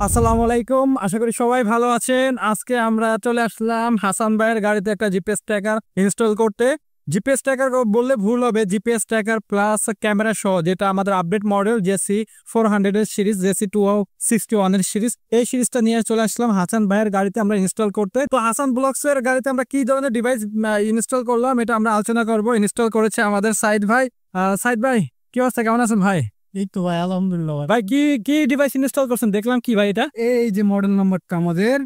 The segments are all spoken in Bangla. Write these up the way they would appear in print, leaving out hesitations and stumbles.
আসসালামু আলাইকুম, আশা করি সবাই ভালো আছেন। আজকে আমরা চলে আসলাম হাসান ভাইয়ের গাড়িতে একটা জিপিএস ট্র্যাকার ইনস্টল করতে। জিপিএস ট্র্যাকার বললে ভুল হবে, জিপিএস ট্র্যাকার প্লাস ক্যামেরা সহ, যেটা আমাদের আপডেট মডেল জেসি 400 এর সিরিজ, জেসি 261 এর সিরিজ, এই সিরিজটা নিয়ে চলে আসলাম হাসান ভাইয়ের গাড়িতে আমরা ইনস্টল করতে। তো হাসান ব্লগস এর গাড়িতে আমরা কি ধরনের ডিভাইস ইনস্টল করলাম এটা আমরা আলোচনা করব। ইনস্টল করেছে আমাদের সাইদ ভাই। সাইদ ভাই, কি অবস্থা, কেমন আছেন ভাই? এই তো ভাই, আলহামদুলিল্লাহ ভাই। ভাই কি কি ডিভাইস ইনস্টল করছেন দেখলাম, কি ভাই এটা? এই যে মডেল নাম্বারটা আমাদের,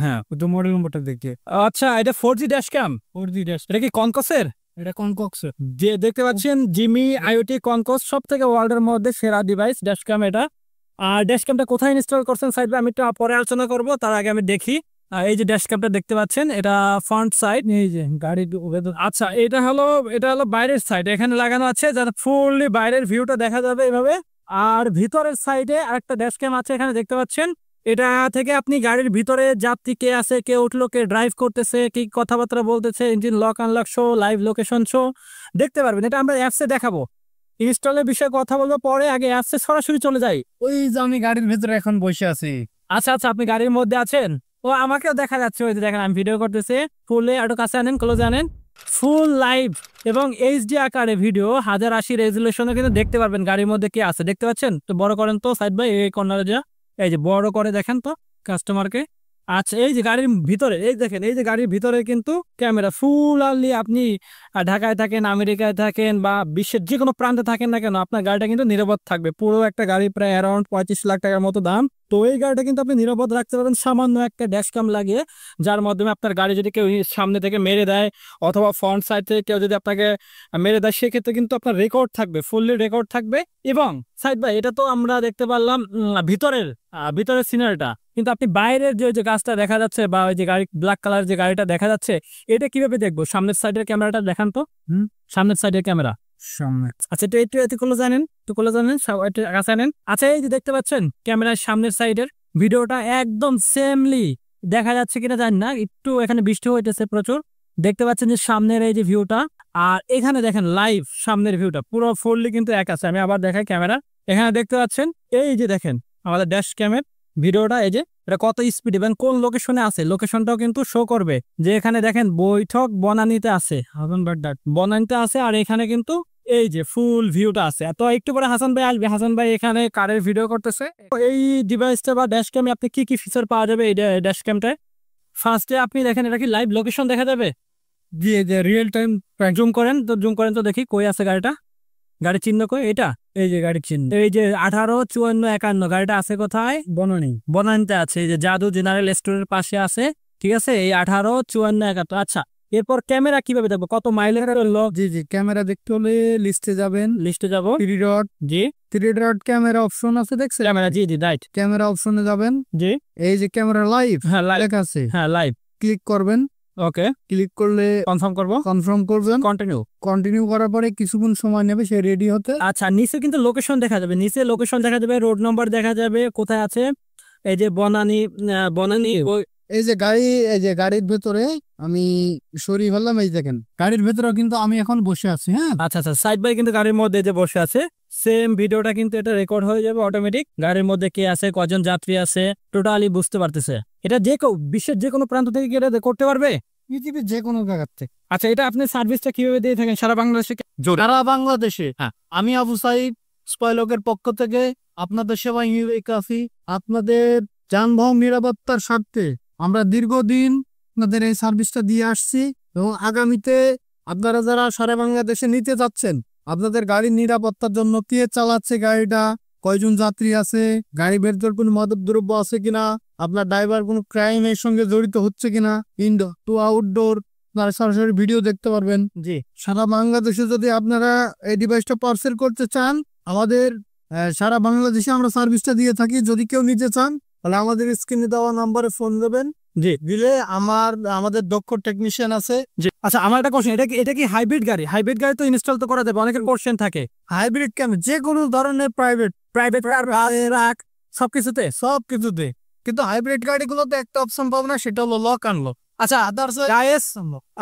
হ্যাঁ ওই তো মডেল নাম্বারটা দেখে। আচ্ছা, এটা 4G ড্যাশ ক্যাম। 4G ড্যাশ, এটা কি কনকসের? এটা কনকক্সের। যে দেখতে পাচ্ছেন জিমি আইওটি কনকস, সব থেকে ওয়ার্ল্ডের মধ্যে সেরা ডিভাইস ড্যাশ ক্যাম এটা। আর ড্যাশ ক্যামটা কোথায় ইনস্টল করছেন সাইড, আমি একটু পরে আলোচনা করব, তার আগে আমি দেখি। এই যে ড্যাশ ক্যামটা দেখতে পাচ্ছেন, এটা ফ্রন্ট সাইড, এই যে গাড়ির আচ্ছা এটা হলো বাইরের সাইড, এখানে লাগানো আছে যাতে ফুললি বাইরের ভিউটা দেখা যাবে এভাবে। আর ভিতরের সাইডে আরেকটা ড্যাশ ক্যাম আছে, এখানে দেখতে পাচ্ছেন। এটা থেকে আপনি গাড়ির ভিতরে যাত্রী কে আছে, কে উঠলো, কে ড্রাইভ করতেছে, কি কথাবার্তা বলতেছে, engine lock unlock show, live location show দেখতে পারবেন। এটা আমরা অ্যাপসে দেখাবো। ইনস্টলের বিষয়ে কথা বলবো পরে, আগে অ্যাপসে সরাসরি চলে যাই। ওই যে আমি গাড়ির ভেতরে এখন বসে আছি। আচ্ছা আচ্ছা, আপনি গাড়ির মধ্যে আছেন। ও আমাকেও দেখা যাচ্ছে, ওই যে দেখেন আমি ভিডিও করতেছি। ফুলে একটু কাছে আনেন, ক্লোজ আনেন। ফুল লাইভ এবং এইচডি আকারে ভিডিও 1080 রেজুলেশনে কিন্তু দেখতে পারবেন গাড়ির মধ্যে কি আছে, দেখতে পাচ্ছেন তো? বড় করেন তো সাইড ভাই, এই কর্নারে যা, এই যে বড় করে দেখেন তো কাস্টমারকে। আচ্ছা, এই যে গাড়ির ভিতরে, এই দেখেন, এই যে গাড়ির ভিতরে কিন্তু ক্যামেরা ফুল আনলি। আপনি ঢাকায় থাকেন, আমেরিকায় থাকেন, বা বিশ্বের যে কোনো প্রান্তে থাকেন না কেন, আপনার গাড়িটা কিন্তু নিরাপদ থাকবে। পুরো একটা গাড়ি প্রায় অ্যারাউন্ড 35 লাখ টাকার মতো দাম। তো এই গাড়িটা কিন্তু আপনি নিরাপদ রাখতে পারবেন সামান্য একটা ড্যাশ ক্যাম লাগিয়ে, যার মাধ্যমে আপনার গাড়ি যদি কেউ সামনে থেকে মেরে দেয় অথবা ফ্রন্ট সাইড থেকে কেউ যদি আপনাকে মেরে দেয়, সেক্ষেত্রে কিন্তু আপনার রেকর্ড থাকবে, ফুললি রেকর্ড থাকবে। এবং সাইড ভাই, এটা তো আমরা দেখতে পারলাম ভিতরের সিনারিটা, কিন্তু আপনি বাইরের যে গাছটা দেখা যাচ্ছে বা ওই যে গাড়ি ব্ল্যাক কালার যে গাড়িটা দেখা যাচ্ছে, এটা কিভাবে দেখবো? সামনের সাইডের ক্যামেরাটা দেখান তো। সামনের সাইডের ক্যামেরা সামনে। আচ্ছা, একটু করলে জানেন, কাছে আনেন। আচ্ছা, এই যে দেখতে পাচ্ছেন ক্যামেরার সামনের সাইডের ভিডিওটা একদম সেমলি দেখা যাচ্ছে কিনা জানি না, একটু এখানে বৃষ্টি হইতেছে প্রচুর। দেখতে পাচ্ছেন যে সামনের এই যে ভিউটা, আর এখানে দেখেন লাইভ সামনের ভিউটা পুরো ফুললি কিন্তু এক আছে। আমি আবার দেখাই ক্যামেরা, এখানে দেখতে পাচ্ছেন এই যে দেখেন আমাদের ড্যাশ ক্যামের ভিডিওটা, এই যে এটা কত স্পিড এবং কোন লোকেশনে আছে, লোকেশনটাও কিন্তু শো করবে। যে এখানে দেখেন বৈঠক বনানীতে আছে, বনানীতে আছে, আর এখানে কিন্তু এই যে ফুল ভিউটা আছে। তো একটু পরে হাসান ভাই আসবে, হাসান ভাই এখানে কারের ভিডিও করতেছে। এই ডিভাইসটা বা ড্যাশ ক্যামে আপনি কি কি ফিচার পাওয়া যাবে এই ড্যাশ ক্যামটায়? ফার্স্টে আপনি দেখেন, এটা কি লাইভ লোকেশন দেখা যাবে? দিয়ে যে রিয়েল টাইম। জুম করেন তো দেখি কই আছে গাড়িটা, গাড়ির চিহ্ন কই? এটা এই যে গাড়ির চিহ্ন, এই যে 185451 গাড়িটা আছে কোথায়? বনানী। বনানীতে আছে, এই যে জাদু জেনারেল স্টোরের পাশে আছে। ঠিক আছে, এই 185451। আচ্ছা, এরপর ক্যামেরা কিভাবে দেখবো, কত মাইলের চললো? জি জি, ক্যামেরা দেখতে হলে লিস্টে যাবেন, লিস্টে যাবো। Three dot. জি, থ্রি ডট ক্যামেরা অপশন আছে, দেখছেন? ক্যামেরা, জি জি রাইট। ক্যামেরা অপশনে যাবেন, জি, এই যে ক্যামেরা লাইভ হ্যাঁ লাইভ, লেখা আছে, হ্যাঁ লাইভ। ক্লিক করবেন। ওকে, ক্লিক করলে কনফার্ম করবো, কনফার্ম করবেন। কন্টিনিউ। কন্টিনিউ করার পরে কিছুক্ষণ সময় নেবে সে রেডি হতে। আচ্ছা, নিচে কিন্তু লোকেশন দেখা যাবে, নিচে লোকেশন দেখা যাবে, রোড নম্বর দেখা যাবে, কোথায় আছে। এই যে বনানী, বনানী এই যে গাড়ি, এই যে গাড়ির ভেতরে আমি সরিয়ে ফেললাম, এই দেখেন গাড়ির ভেতরে কিন্তু আমি এখন বসে আছি। হ্যাঁ, আচ্ছা আচ্ছা, সাইড বাই কিন্তু গাড়ির মধ্যে যে বসে আছে, সেম ভিডিওটা কিন্তু এটা রেকর্ড হয়ে যাবে অটোমেটিক। গাড়ির মধ্যে কে আছে, কজন যাত্রী আছে, টোটালি বুঝতে পারতেছে। এটা যে কেউ বিশ্বের যে কোনো প্রান্ত থেকে এটা করতে পারবে, পৃথিবীর যে কোনো জায়গার থেকে। আচ্ছা, এটা আপনি সার্ভিসটা কিভাবে দিয়ে থাকেন সারা বাংলাদেশে? সারা বাংলাদেশে। হ্যাঁ, আমি আবু সাইদ স্পয়লকের পক্ষ থেকে আপনাদের সেবায় নিয়োজিত আছি। আপনাদের যানবাহন নিরাপত্তার স্বার্থে আমরা দীর্ঘদিন আপনাদের এই সার্ভিসটা দিয়ে আসছি, এবং আগামীতে আপনারা যারা সারা বাংলাদেশে নিতে যাচ্ছেন, আপনাদের গাড়ির নিরাপত্তার জন্য কে চালাচ্ছে গাড়িটা, কয়জন যাত্রী আছে, গাড়ি ভেতর কোনো মাদক দ্রব্য আছে কিনা, আপনার ড্রাইভার কোনো ক্রাইমের সঙ্গে জড়িত হচ্ছে কিনা, ইনডোর টু আউটডোর আপনারা সরাসরি ভিডিও দেখতে পারবেন। জি, সারা বাংলাদেশে যদি আপনারা এই ডিভাইসটা পার্সেল করতে চান, আমাদের সারা বাংলাদেশে আমরা সার্ভিসটা দিয়ে থাকি। যদি কেউ নিতে চান তাহলে আমাদের স্ক্রিনে দেওয়া নাম্বারে ফোন দেবেন, জি দিলে আমাদের দক্ষ টেকনিশিয়ান আছে। জি। আচ্ছা, আমার একটা কোশ্চেন, এটা কি হাইব্রিড গাড়ি? হাইব্রিড গাড়ি তো ইনস্টল তো করা যাবে, অনেকের কোশ্চেন থাকে। হাইব্রিড কেন, যে কোনো ধরনের প্রাইভেট রাখ সবকিছুতে। সবকিছুতে, কিন্তু হাইব্রিড গাড়িগুলোতে একটা অপশন পাবো না, সেটা হলো লক আনলক। আচ্ছা, আদার্স গাইস,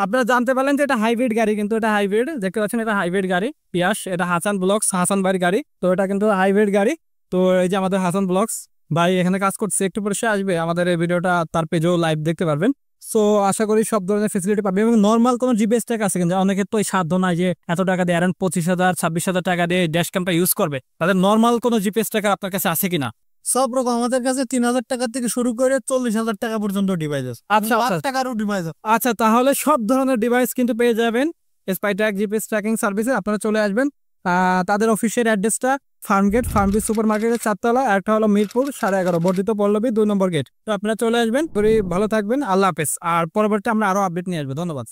আপনারা জানতে পারলেন যে এটা হাইব্রিড গাড়ি, কিন্তু এটা হাইব্রিড দেখতে পাচ্ছেন, এটা হাইব্রিড গাড়ি। পিয়াস, এটা হাসান ব্লগস, হাসান বাড়ির গাড়ি, তো এটা কিন্তু হাইব্রিড গাড়ি। তো এই যে আমাদের হাসান ব্লগস, ভাই এখানে কাজ করছে, একটু পরে সে আসবে, আমাদের এই ভিডিওটা তার পেজেও লাইভ দেখতে পারবেন। সো আশা করি সব ধরনের ফেসিলিটি পাবে এবং নর্মাল কোনো জিপিএস ট্যাগ আছে কিন্তু অনেকের তো এই সাধ্য নাই যে এত টাকা দিয়ে অ্যারাউন্ড 25,000 26,000 টাকা দিয়ে ড্যাশ ক্যামটা ইউজ করবে, তাদের নর্মাল কোনো জিপিএস ট্যাগ আপনার কাছে আছে কিনা? সব রকম আমাদের কাছে 3,000 টাকা থেকে শুরু করে 40,000 টাকা পর্যন্ত ডিভাইস আছে, আচ্ছা, লাখ আচ্ছা। টাকারও ডিভাইস আছে। আচ্ছা, তাহলে সব ধরনের ডিভাইস কিন্তু পেয়ে যাবেন স্পাইট্যাগ জিপিএস ট্র্যাকিং সার্ভিসে। আপনারা চলে আসবেন, তাদের অফিসিয়াল অ্যাড্রেসটা ফার্মগেট ফার্মগেট সুপার মার্কেটের 4তলা, একটা হলো মিরপুর 11.5 বর্ধিত পল্লবী 2 নম্বর গেট। তো আপনারা চলে আসবেন, ভালো থাকবেন, আল্লাহ হাফেজ। আর পরবর্তী আমরা আরো আপডেট নিয়ে আসবো। ধন্যবাদ।